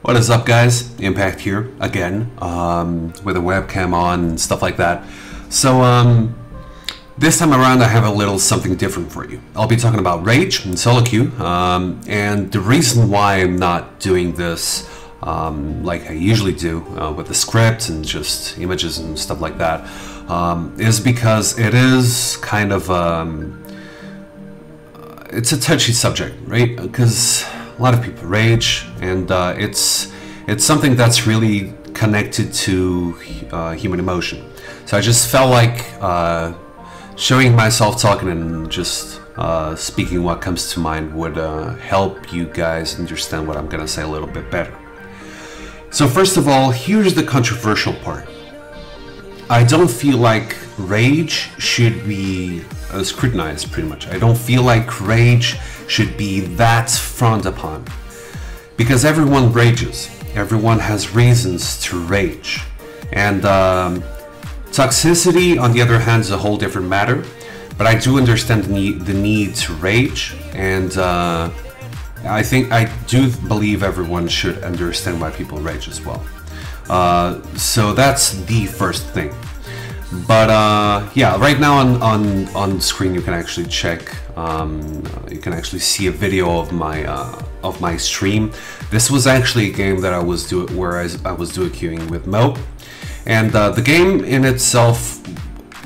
What is up, guys? Impact here again, with a webcam on and stuff like that. So this time around I have a little something different for you. I'll be talking about rage and solo queue, and the reason why I'm not doing this like I usually do with the script and just images and stuff like that is because it is kind of it's a touchy subject, right? Because a lot of people rage, and it's something that's really connected to human emotion. So I just felt like showing myself talking and just speaking what comes to mind would help you guys understand what I'm gonna say a little bit better. So first of all, here's the controversial part. I don't feel like rage should be scrutinized, pretty much. I don't feel like rage should be that frowned upon, because everyone rages. Everyone has reasons to rage, and toxicity, on the other hand, is a whole different matter. But I do understand the need to rage, and I do believe everyone should understand why people rage as well. So that's the first thing. But yeah, right now on screen you can actually check. You can actually see a video of my stream. This was actually a game that I was duo queuing with Mo, and the game in itself,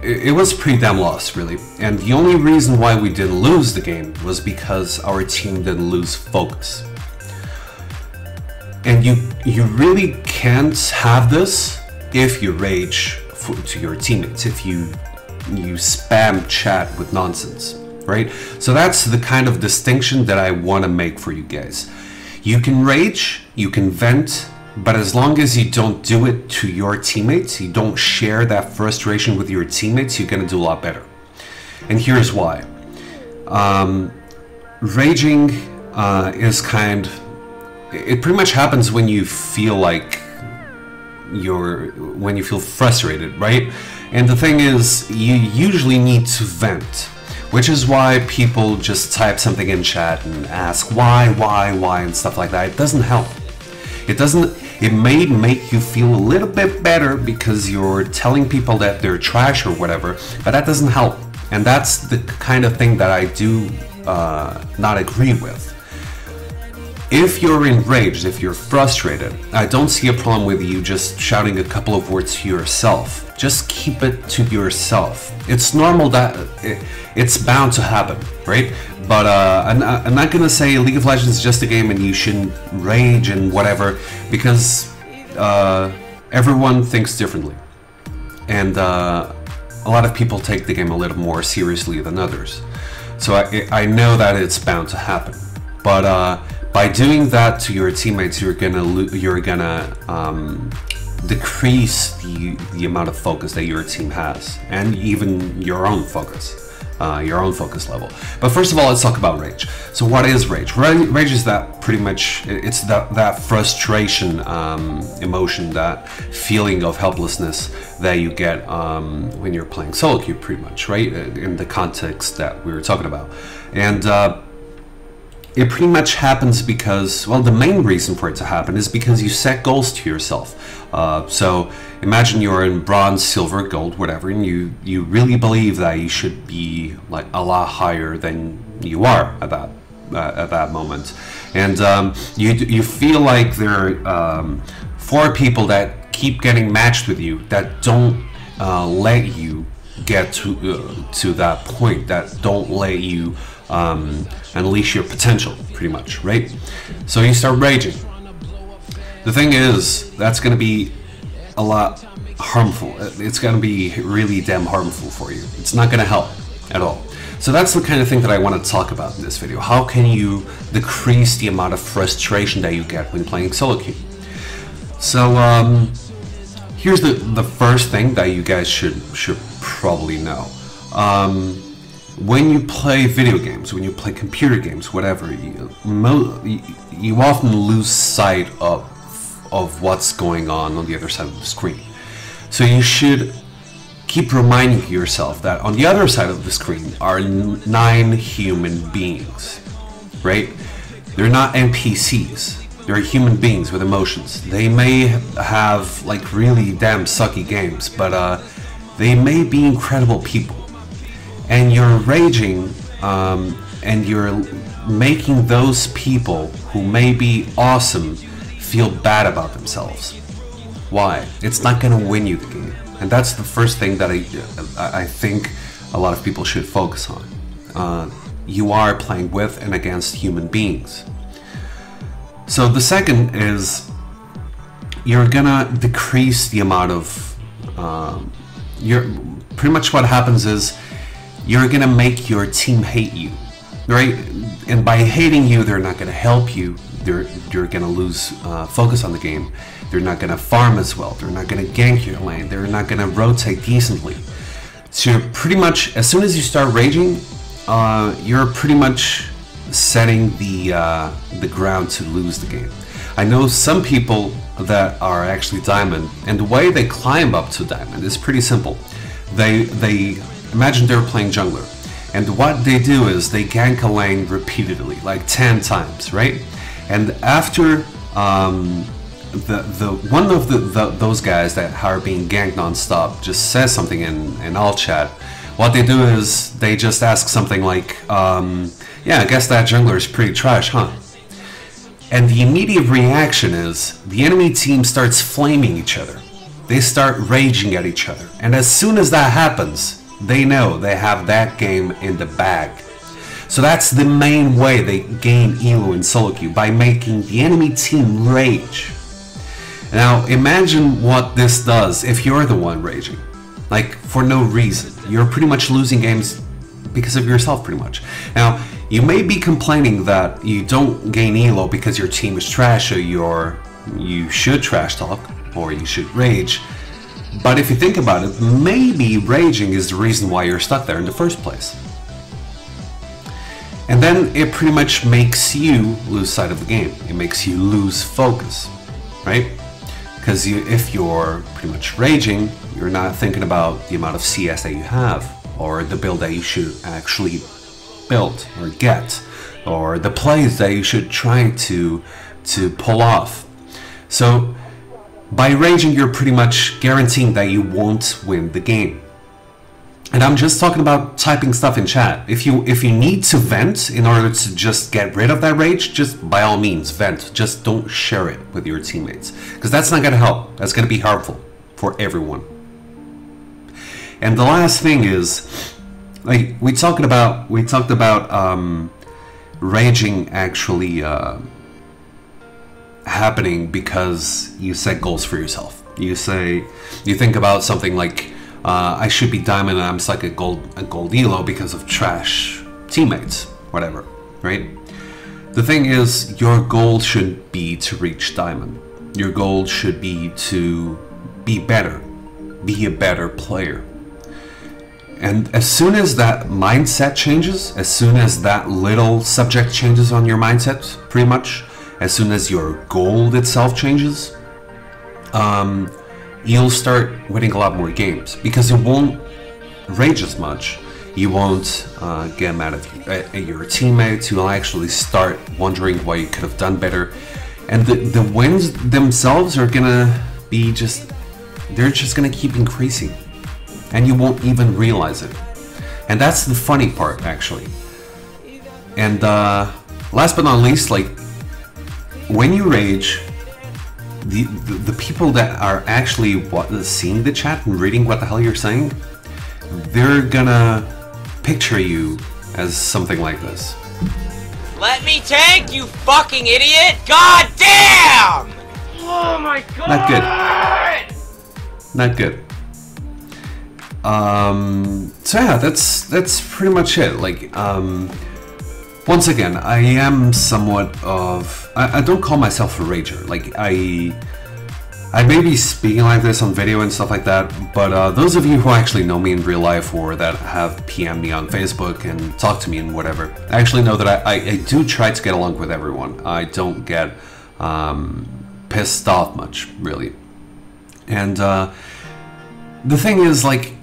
it was pretty damn lost, really. And the only reason why we didn't lose the game was because our team didn't lose focus. And you really can't have this if you rage to your teammates, if you spam chat with nonsense, right? So that's the kind of distinction that I want to make for you guys. You can rage, you can vent, but as long as you don't do it to your teammates, you don't share that frustration with your teammates, you're gonna do a lot better. And here's why. Raging it pretty much happens when you feel like when you feel frustrated, right? And the thing is, you usually need to vent, which is why people just type something in chat and ask why, and stuff like that. It doesn't help. It may make you feel a little bit better because you're telling people that they're trash or whatever, but that doesn't help. And that's the kind of thing that I do not agree with. If you're enraged, if you're frustrated, I don't see a problem with you just shouting a couple of words to yourself. Just keep it to yourself. It's normal that it's bound to happen, right? But I'm not gonna say League of Legends is just a game and you shouldn't rage and whatever, because everyone thinks differently. And a lot of people take the game a little more seriously than others. So I know that it's bound to happen. But by doing that to your teammates, you're gonna decrease the amount of focus that your team has, and even your own focus level. But first of all, let's talk about rage. So what is rage? Rage is that pretty much, it's that frustration emotion, that feeling of helplessness that you get when you're playing solo queue, pretty much, right? In the context that we were talking about. And it pretty much happens because, well, the main reason for it to happen is because you set goals to yourself. So imagine you're in bronze, silver, gold, whatever, and you really believe that you should be like a lot higher than you are at that moment. And you feel like there are 4 people that keep getting matched with you that don't let you get to that point, that don't let you unleash your potential, pretty much, right? So you start raging. The thing is, that's going to be a lot harmful. It's going to be really damn harmful for you. It's not going to help at all. So that's the kind of thing that I want to talk about in this video. How can you decrease the amount of frustration that you get when playing solo queue? So here's the first thing that you guys should probably know. When you play video games, when you play computer games, whatever, you often lose sight of what's going on the other side of the screen. So you should keep reminding yourself that on the other side of the screen are 9 human beings, right? They're not NPCs. They're human beings with emotions. They may have like really damn sucky games, but they may be incredible people. And you're raging, and you're making those people who may be awesome feel bad about themselves. Why? It's not going to win you the game. And that's the first thing that I think a lot of people should focus on. You are playing with and against human beings. So the second is you're gonna decrease the amount of pretty much what happens is you're gonna make your team hate you, right? And by hating you, they're not gonna help you. You're gonna lose focus on the game. They're not gonna farm as well. They're not gonna gank your lane. They're not gonna rotate decently. So you're pretty much, as soon as you start raging, you're pretty much setting the ground to lose the game. I know some people that are actually diamond, and the way they climb up to diamond is pretty simple. They imagine they're playing jungler, and what they do is they gank a lane repeatedly, like 10 times, right? And after one of those guys that are being ganked non-stop just says something in all chat, what they do is they just ask something like, yeah, I guess that jungler is pretty trash, huh? And the immediate reaction is the enemy team starts flaming each other. They start raging at each other. And as soon as that happens, they know they have that game in the bag. So that's the main way they gain elo in solo queue, by making the enemy team rage. Now imagine what this does if you're the one raging. Like, for no reason. You're pretty much losing games because of yourself, pretty much. Now, you may be complaining that you don't gain elo because your team is trash, or you should trash talk, or you should rage. But if you think about it, maybe raging is the reason why you're stuck there in the first place. And then it pretty much makes you lose sight of the game. It makes you lose focus, right? Because if you're pretty much raging, you're not thinking about the amount of CS that you have, or the build that you should actually build or get, or the plays that you should try to pull off. So by raging, you're pretty much guaranteeing that you won't win the game. And I'm just talking about typing stuff in chat. If you need to vent in order to just get rid of that rage, just by all means vent. Just don't share it with your teammates, because that's not going to help. That's going to be harmful for everyone. And the last thing is, like we talked about raging actually happening because you set goals for yourself. You think about something like, I should be diamond and I'm stuck at gold elo because of trash teammates, whatever, right? The thing is, your goal should be to reach diamond. Your goal should be to be better, be a better player. And as soon as that mindset changes, as soon as that little subject changes on your mindset, pretty much, as soon as your goal itself changes, you'll start winning a lot more games, because you won't rage as much. You won't get mad at your teammates. You'll actually start wondering what you could have done better. And the wins themselves are gonna be they're just gonna keep increasing. And you won't even realize it. And that's the funny part, actually. And last but not least, like, when you rage, the people that are actually seeing the chat and reading what the hell you're saying, they're gonna picture you as something like this. Let me tank, you fucking idiot! God damn! Oh my god! Not good. Not good. So yeah, that's pretty much it. Like, once again, I am somewhat of, I don't call myself a rager. Like, I may be speaking like this on video and stuff like that, but those of you who actually know me in real life, or that have PM'd me on Facebook and talked to me and whatever, actually know that I do try to get along with everyone. I don't get pissed off much, really. And the thing is, like,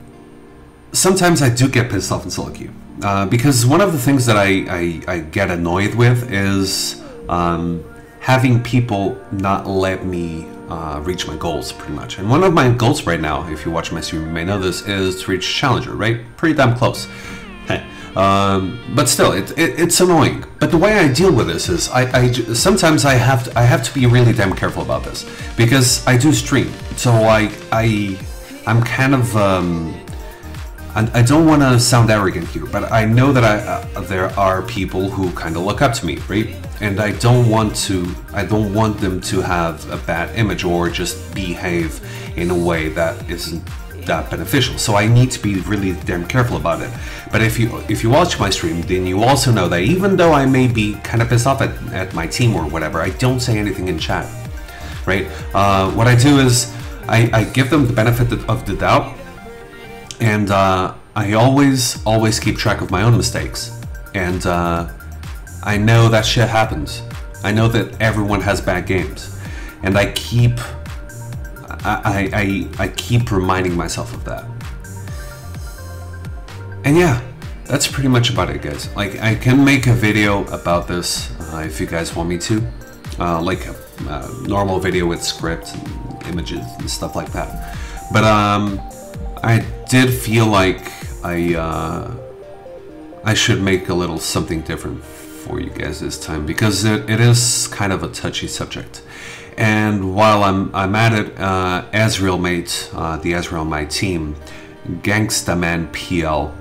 sometimes I do get pissed off in solo queue, because one of the things that I get annoyed with is having people not let me reach my goals, pretty much. And one of my goals right now, if you watch my stream, you may know this, is to reach Challenger, right? Pretty damn close. But still, it's annoying. But the way I deal with this is, sometimes I have to be really damn careful about this, because I do stream. So I'm kind of I don't want to sound arrogant here, but I know that there are people who kind of look up to me, right? And I don't want them to have a bad image or just behave in a way that isn't that beneficial. So I need to be really damn careful about it. But if you watch my stream, then you also know that even though I may be kind of pissed off at my team or whatever, I don't say anything in chat, right? What I do is I give them the benefit of the doubt, and I always keep track of my own mistakes. And I know that shit happens. I know that everyone has bad games, and I keep reminding myself of that. And yeah, that's pretty much about it, guys. Like, I can make a video about this if you guys want me to, like a normal video with script and images and stuff like that. But I did feel like I should make a little something different for you guys this time, because it is kind of a touchy subject. And while I'm at it, Ezreal mate, the Ezreal my team, Gangsta Man PL.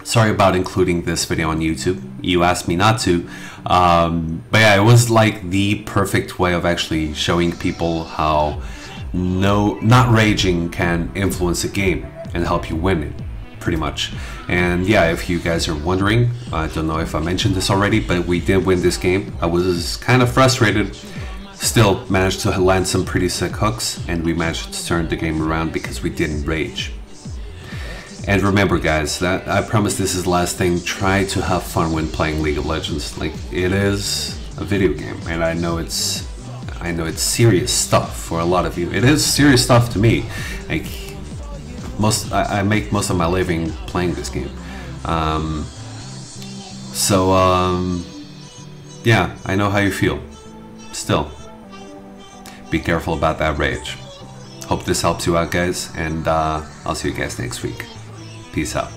Sorry about including this video on YouTube. You asked me not to, but yeah, it was like the perfect way of actually showing people how not raging can influence a game and help you win it, pretty much. And yeah, if you guys are wondering, I don't know if I mentioned this already, but we did win this game. I was kind of frustrated, still managed to land some pretty sick hooks, and we managed to turn the game around because we didn't rage. And remember, guys, that I promise this is the last thing. Try to have fun when playing League of Legends. Like, it is a video game, and I know it's serious stuff for a lot of you. It is serious stuff to me. Like, I make most of my living playing this game. Yeah, I know how you feel. Still, be careful about that rage. Hope this helps you out, guys, and I'll see you guys next week. Peace out.